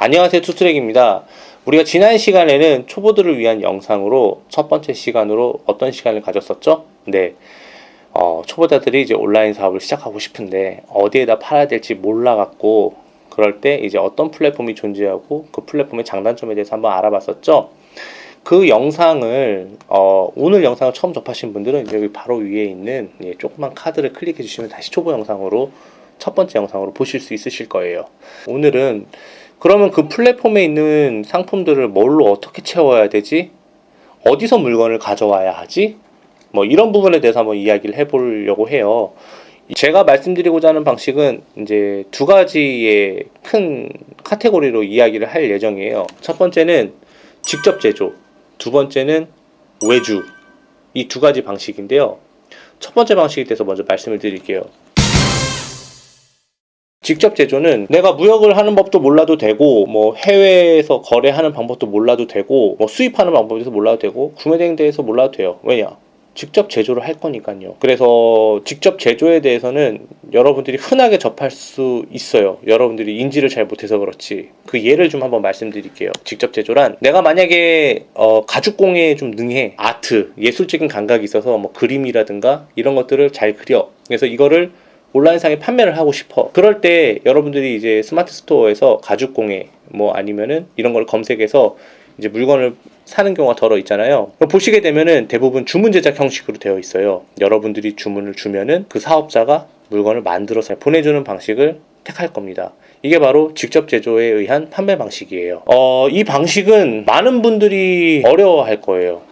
안녕하세요, 투트랙입니다. 우리가 지난 시간에는 초보들을 위한 영상으로 첫 번째 시간으로 어떤 시간을 가졌었죠? 네, 초보자들이 이제 온라인 사업을 시작하고 싶은데 어디에다 팔아야 될지 몰라갖고 그럴 때 이제 어떤 플랫폼이 존재하고 그 플랫폼의 장단점에 대해서 한번 알아봤었죠? 그 영상을 오늘 영상을 처음 접하신 분들은 여기 바로 위에 있는 조그만 카드를 클릭해 주시면 다시 초보 영상으로 첫 번째 영상으로 보실 수 있으실 거예요. 오늘은 그러면 그 플랫폼에 있는 상품들을 뭘로 어떻게 채워야 되지? 어디서 물건을 가져와야 하지? 뭐 이런 부분에 대해서 한번 이야기를 해보려고 해요. 제가 말씀드리고자 하는 방식은 이제 두 가지의 큰 카테고리로 이야기를 할 예정이에요. 첫 번째는 직접 제조, 두 번째는 외주. 이 두 가지 방식인데요. 첫 번째 방식에 대해서 먼저 말씀을 드릴게요. 직접 제조는 내가 무역을 하는 법도 몰라도 되고, 뭐 해외에서 거래하는 방법도 몰라도 되고, 뭐 수입하는 방법에서 몰라도 되고, 구매 대행대에서 몰라도 돼요. 왜냐? 직접 제조를 할 거니까요. 그래서 직접 제조에 대해서는 여러분들이 흔하게 접할 수 있어요. 여러분들이 인지를 잘 못해서 그렇지. 그 예를 좀 한번 말씀드릴게요. 직접 제조란 내가 만약에 가죽 공예에 좀 능해, 아트, 예술적인 감각이 있어서 뭐 그림이라든가 이런 것들을 잘 그려. 그래서 이거를 온라인상에 판매를 하고 싶어. 그럴 때 여러분들이 이제 스마트 스토어에서 가죽 공예 뭐 아니면은 이런 걸 검색해서 이제 물건을 사는 경우가 덜어 있잖아요. 그럼 보시게 되면은 대부분 주문 제작 형식으로 되어 있어요. 여러분들이 주문을 주면은 그 사업자가 물건을 만들어서 보내주는 방식을 택할 겁니다. 이게 바로 직접 제조에 의한 판매 방식이에요. 이 방식은 많은 분들이 어려워할 거예요.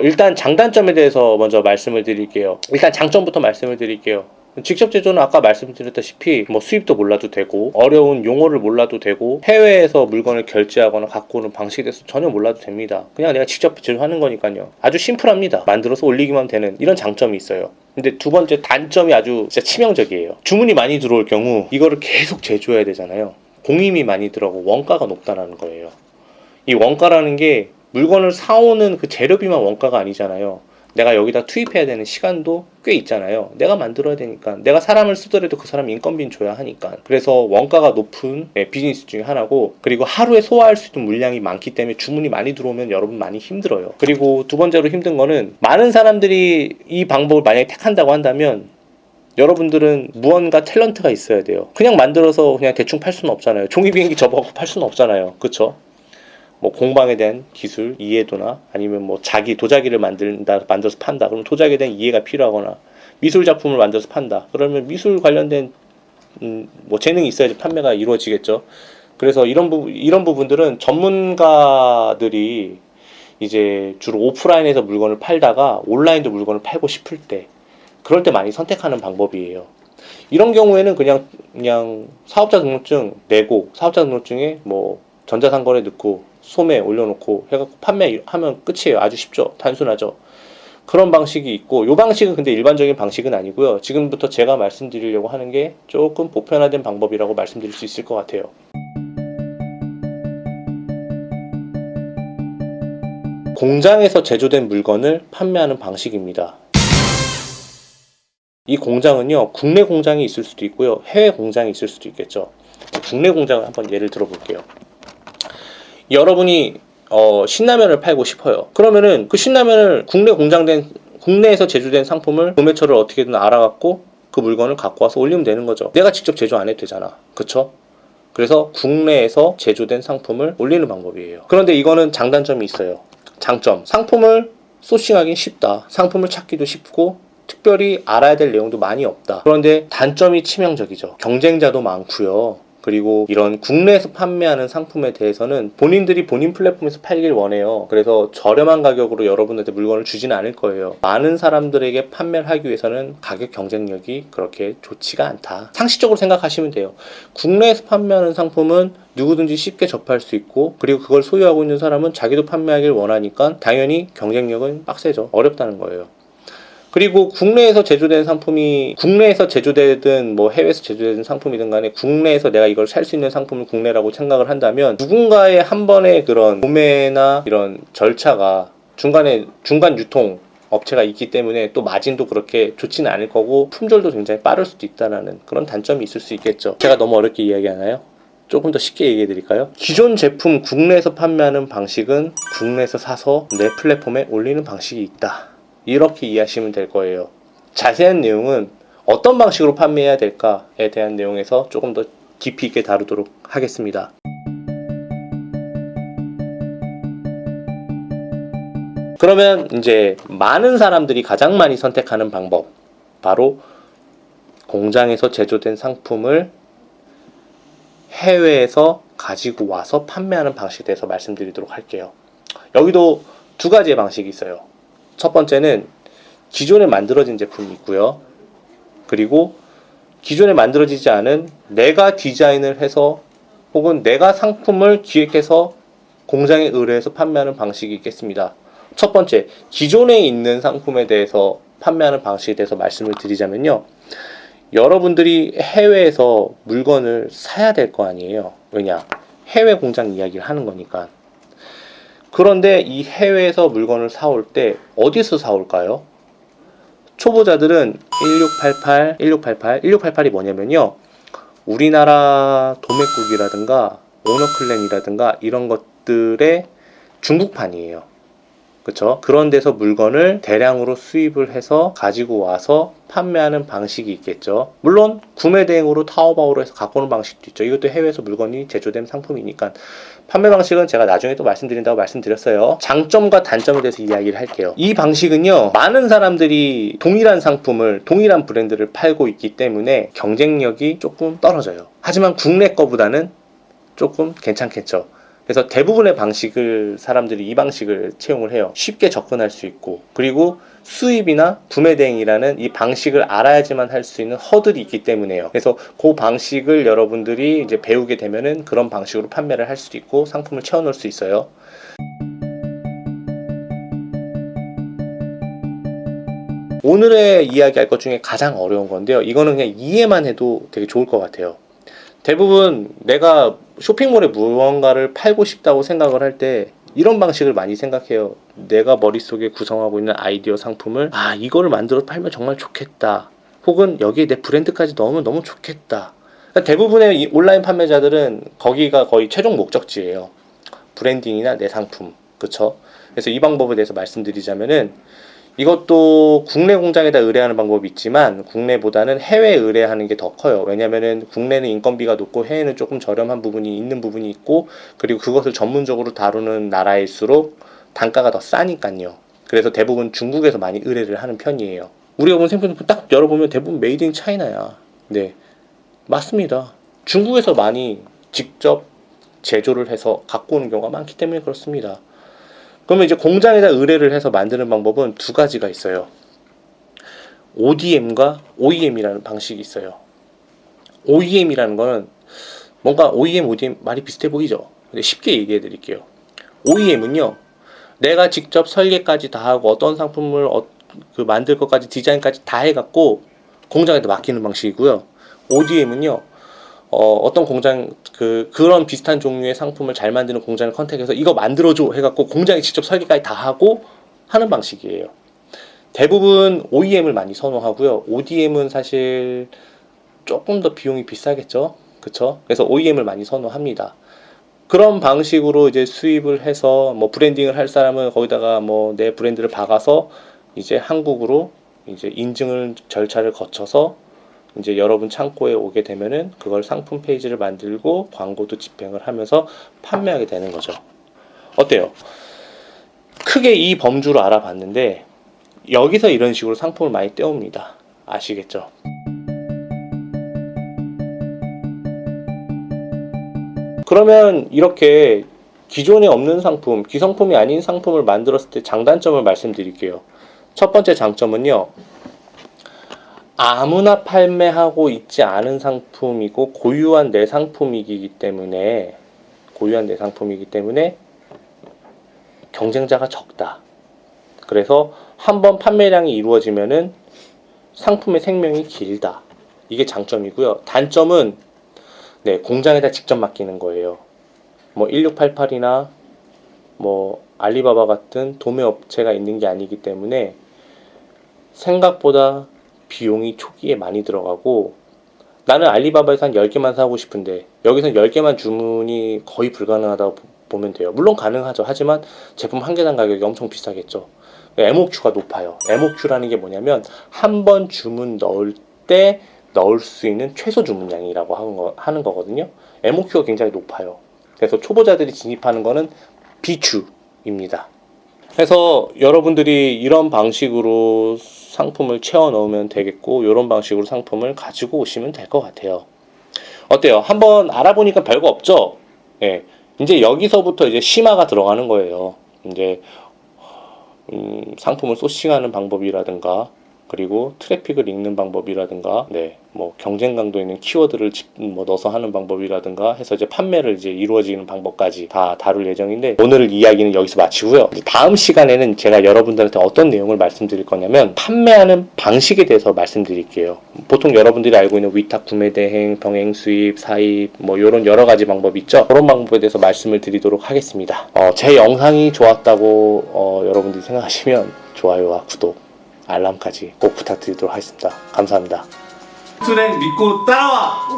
일단 장단점에 대해서 먼저 말씀을 드릴게요. 일단 장점부터 말씀을 드릴게요. 직접 제조는 아까 말씀드렸다시피 뭐 수입도 몰라도 되고, 어려운 용어를 몰라도 되고, 해외에서 물건을 결제하거나 갖고 오는 방식에 대해서 전혀 몰라도 됩니다. 그냥 내가 직접 제조하는 거니까요. 아주 심플합니다. 만들어서 올리기만 되는 이런 장점이 있어요. 근데 두 번째 단점이 아주 진짜 치명적이에요. 주문이 많이 들어올 경우 이거를 계속 제조해야 되잖아요. 공임이 많이 들어가고 원가가 높다는 거예요. 이 원가라는 게 물건을 사오는 그 재료비만 원가가 아니잖아요. 내가 여기다 투입해야 되는 시간도 꽤 있잖아요. 내가 만들어야 되니까. 내가 사람을 쓰더라도 그 사람 인건비는 줘야 하니까. 그래서 원가가 높은 비즈니스 중에 하나고, 그리고 하루에 소화할 수 있는 물량이 많기 때문에 주문이 많이 들어오면 여러분 많이 힘들어요. 그리고 두 번째로 힘든 거는 많은 사람들이 이 방법을 만약에 택한다고 한다면 여러분들은 무언가 탤런트가 있어야 돼요. 그냥 만들어서 그냥 대충 팔 수는 없잖아요. 종이비행기 접어갖고 팔 수는 없잖아요. 그쵸? 뭐 공방에 대한 기술 이해도나 아니면 뭐 자기 도자기를 만들어서 판다. 그러면 도자기에 대한 이해가 필요하거나, 미술 작품을 만들어서 판다. 그러면 미술 관련된 뭐 재능이 있어야지 판매가 이루어지겠죠. 그래서 이런 부분들은 전문가들이 이제 주로 오프라인에서 물건을 팔다가 온라인도 물건을 팔고 싶을 때, 그럴 때 많이 선택하는 방법이에요. 이런 경우에는 그냥 사업자 등록증 내고, 사업자 등록증에 뭐 전자상거래 넣고 소매 올려놓고 해갖고 판매하면 끝이에요. 아주 쉽죠. 단순하죠. 그런 방식이 있고, 이 방식은 근데 일반적인 방식은 아니고요. 지금부터 제가 말씀드리려고 하는 게 조금 보편화된 방법이라고 말씀드릴 수 있을 것 같아요. 공장에서 제조된 물건을 판매하는 방식입니다. 이 공장은요, 국내 공장이 있을 수도 있고요, 해외 공장이 있을 수도 있겠죠. 국내 공장을 한번 예를 들어볼게요. 여러분이 신라면을 팔고 싶어요. 그러면은 그 신라면을 국내에서 제조된 상품을 구매처를 어떻게든 알아갖고 그 물건을 갖고 와서 올리면 되는 거죠. 내가 직접 제조 안 해도 되잖아. 그쵸? 그래서 국내에서 제조된 상품을 올리는 방법이에요. 그런데 이거는 장단점이 있어요. 장점, 상품을 소싱하기 쉽다. 상품을 찾기도 쉽고 특별히 알아야 될 내용도 많이 없다. 그런데 단점이 치명적이죠. 경쟁자도 많고요. 그리고 이런 국내에서 판매하는 상품에 대해서는 본인들이 본인 플랫폼에서 팔길 원해요. 그래서 저렴한 가격으로 여러분한테 물건을 주지는 않을 거예요. 많은 사람들에게 판매를 하기 위해서는 가격 경쟁력이 그렇게 좋지가 않다. 상식적으로 생각하시면 돼요. 국내에서 판매하는 상품은 누구든지 쉽게 접할 수 있고, 그리고 그걸 소유하고 있는 사람은 자기도 판매하길 원하니까 당연히 경쟁력은 빡세죠. 어렵다는 거예요. 그리고 국내에서 제조된 상품이, 국내에서 제조되든 뭐 해외에서 제조되든 상품이든 간에 국내에서 내가 이걸 살 수 있는 상품을 국내라고 생각을 한다면, 누군가의 한 번의 그런 구매나 이런 절차가 중간 유통 업체가 있기 때문에 또 마진도 그렇게 좋지는 않을 거고 품절도 굉장히 빠를 수도 있다는 그런 단점이 있을 수 있겠죠. 제가 너무 어렵게 이야기하나요? 조금 더 쉽게 얘기해 드릴까요? 기존 제품 국내에서 판매하는 방식은 국내에서 사서 내 플랫폼에 올리는 방식이 있다. 이렇게 이해하시면 될 거예요. 자세한 내용은 어떤 방식으로 판매해야 될까에 대한 내용에서 조금 더 깊이 있게 다루도록 하겠습니다. 그러면 이제 많은 사람들이 가장 많이 선택하는 방법, 바로 공장에서 제조된 상품을 해외에서 가지고 와서 판매하는 방식에 대해서 말씀드리도록 할게요. 여기도 두 가지의 방식이 있어요. 첫 번째는 기존에 만들어진 제품이 있고요. 그리고 기존에 만들어지지 않은 내가 디자인을 해서 혹은 내가 상품을 기획해서 공장에 의뢰해서 판매하는 방식이 있겠습니다. 첫 번째, 기존에 있는 상품에 대해서 판매하는 방식에 대해서 말씀을 드리자면요. 여러분들이 해외에서 물건을 사야 될 거 아니에요. 왜냐? 해외 공장 이야기를 하는 거니까. 그런데 이 해외에서 물건을 사올 때 어디서 사올까요? 초보자들은 1688이 뭐냐면요. 우리나라 도매국이라든가 오너클랜이라든가 이런 것들의 중국판이에요. 그쵸? 그런 데서 물건을 대량으로 수입을 해서 가지고 와서 판매하는 방식이 있겠죠. 물론 구매 대행으로 타오바오로 해서 갖고 오는 방식도 있죠. 이것도 해외에서 물건이 제조된 상품이니까. 판매 방식은 제가 나중에 또 말씀드린다고 말씀드렸어요. 장점과 단점에 대해서 이야기를 할게요. 이 방식은요, 많은 사람들이 동일한 상품을, 동일한 브랜드를 팔고 있기 때문에 경쟁력이 조금 떨어져요. 하지만 국내 거보다는 조금 괜찮겠죠. 그래서 대부분의 방식을 사람들이 이 방식을 채용을 해요. 쉽게 접근할 수 있고, 그리고 수입이나 구매 대행이라는 이 방식을 알아야지만 할 수 있는 허들이 있기 때문에요. 그래서 그 방식을 여러분들이 이제 배우게 되면은 그런 방식으로 판매를 할 수도 있고 상품을 채워놓을 수 있어요. 오늘의 이야기할 것 중에 가장 어려운 건데요. 이거는 그냥 이해만 해도 되게 좋을 것 같아요. 대부분 내가 쇼핑몰에 무언가를 팔고 싶다고 생각을 할 때 이런 방식을 많이 생각해요. 내가 머릿속에 구성하고 있는 아이디어 상품을 이거를 만들어 팔면 정말 좋겠다. 혹은 여기에 내 브랜드까지 넣으면 너무 좋겠다. 그러니까 대부분의 이 온라인 판매자들은 거기가 거의 최종 목적지예요. 브랜딩이나 내 상품. 그쵸? 그래서 이 방법에 대해서 말씀드리자면은 이것도 국내 공장에다 의뢰하는 방법이 있지만 국내보다는 해외에 의뢰하는 게 더 커요. 왜냐면은 국내는 인건비가 높고 해외는 조금 저렴한 부분이 있는 부분이 있고, 그리고 그것을 전문적으로 다루는 나라일수록 단가가 더 싸니까요. 그래서 대부분 중국에서 많이 의뢰를 하는 편이에요. 우리가 본 생필품 딱 열어보면 대부분 메이드 인 차이나야. 네, 맞습니다. 중국에서 많이 직접 제조를 해서 갖고 오는 경우가 많기 때문에 그렇습니다. 그러면 이제 공장에다 의뢰를 해서 만드는 방법은 두 가지가 있어요. ODM과 OEM이라는 방식이 있어요. OEM이라는 거는 뭔가 OEM, ODM 말이 비슷해 보이죠? 근데 쉽게 얘기해 드릴게요. OEM은요, 내가 직접 설계까지 다 하고 어떤 상품을 만들 것까지 디자인까지 다 해갖고 공장에다 맡기는 방식이고요. ODM은요, 어떤 공장, 그런 비슷한 종류의 상품을 잘 만드는 공장을 컨택해서 이거 만들어줘 해갖고 공장에 직접 설계까지 다 하고 하는 방식이에요. 대부분 OEM을 많이 선호하고요. ODM은 사실 조금 더 비용이 비싸겠죠? 그쵸? 그래서 OEM을 많이 선호합니다. 그런 방식으로 이제 수입을 해서 뭐 브랜딩을 할 사람은 거기다가 뭐 내 브랜드를 박아서 이제 한국으로 이제 인증을 절차를 거쳐서 이제 여러분 창고에 오게 되면은 그걸 상품 페이지를 만들고 광고도 집행을 하면서 판매하게 되는 거죠. 어때요? 크게 이 범주로 알아봤는데 여기서 이런 식으로 상품을 많이 떼옵니다. 아시겠죠? 그러면 이렇게 기존에 없는 상품, 기성품이 아닌 상품을 만들었을 때 장단점을 말씀드릴게요. 첫 번째 장점은요, 아무나 판매하고 있지 않은 상품이고 고유한 내 상품이기 때문에 경쟁자가 적다. 그래서 한번 판매량이 이루어지면은 상품의 생명이 길다. 이게 장점이고요. 단점은 공장에다 직접 맡기는 거예요. 뭐 1688이나 뭐 알리바바 같은 도매 업체가 있는 게 아니기 때문에 생각보다 비용이 초기에 많이 들어가고 나는 알리바바에서 한 10개만 사고 싶은데 여기서 10개만 주문이 거의 불가능하다고 보면 돼요. 물론 가능하죠. 하지만 제품 한 개당 가격이 엄청 비싸겠죠. MOQ가 높아요. MOQ라는 게 뭐냐면 한 번 주문 넣을 때 넣을 수 있는 최소 주문량이라고 하는 거거든요. MOQ가 굉장히 높아요. 그래서 초보자들이 진입하는 거는 비추입니다. 그래서 여러분들이 이런 방식으로 상품을 채워 넣으면 되겠고, 이런 방식으로 상품을 가지고 오시면 될 것 같아요. 어때요? 한번 알아보니까 별거 없죠? 예. 이제 여기서부터 이제 심화가 들어가는 거예요. 이제 상품을 소싱하는 방법이라든가, 그리고 트래픽을 읽는 방법이라든가, 뭐 경쟁 강도 있는 키워드를 넣어서 하는 방법이라든가 해서 이제 판매를 이제 이루어지는 방법까지 다 다룰 예정인데, 오늘 이야기는 여기서 마치고요. 다음 시간에는 제가 여러분들한테 어떤 내용을 말씀드릴 거냐면 판매하는 방식에 대해서 말씀드릴게요. 보통 여러분들이 알고 있는 위탁 구매 대행, 병행 수입, 사입, 뭐 이런 여러 가지 방법이 있죠. 그런 방법에 대해서 말씀을 드리도록 하겠습니다. 제 영상이 좋았다고 여러분들이 생각하시면 좋아요와 구독, 알람까지 꼭 부탁드리도록 하겠습니다. 감사합니다. 투넥 믿고 따라와!